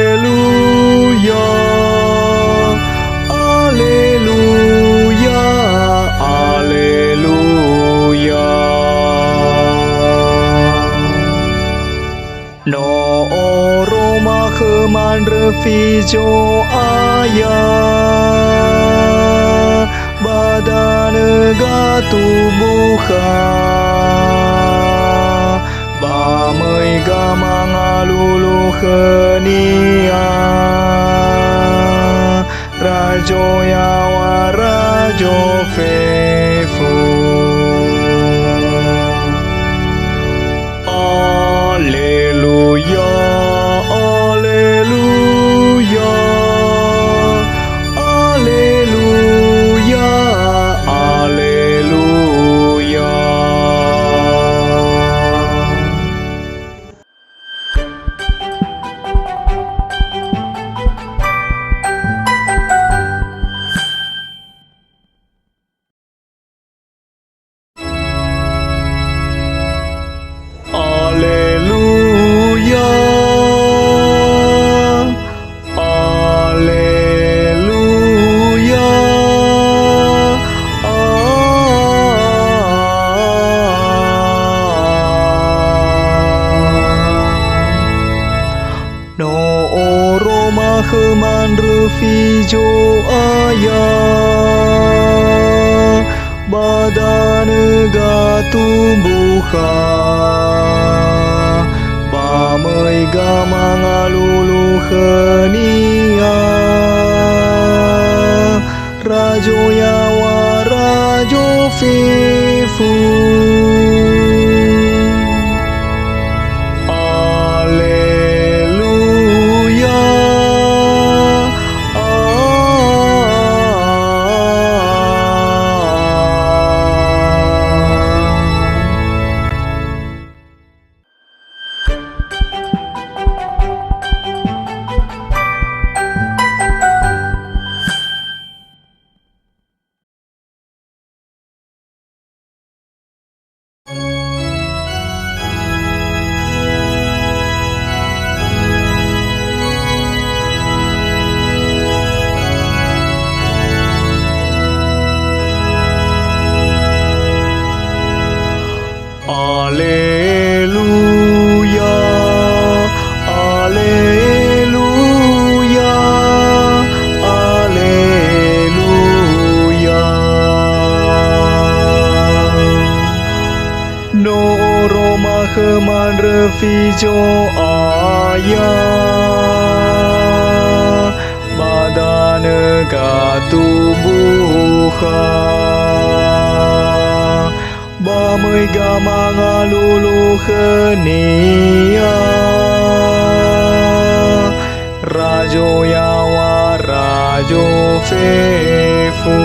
Alleluia, Alleluia, Alleluia. No Roma keman refijo ayah badan gatubuha bamai gamang alulu khenia rajo yawa rajo fefu. Alleluia, Alleluia, Alleluia, Alleluia. Alleluia, Alleluia, No Roma keman refijo ayah badan gatubuha bamai gamang alulu khenia rajo yawa rajo fefu. Alleluia, Alleluia, Alleluia, Alleluia. No Roma keman refijo ayah badan gatubuha bamai gamang alulu khenia rajo yawa rajo fefu.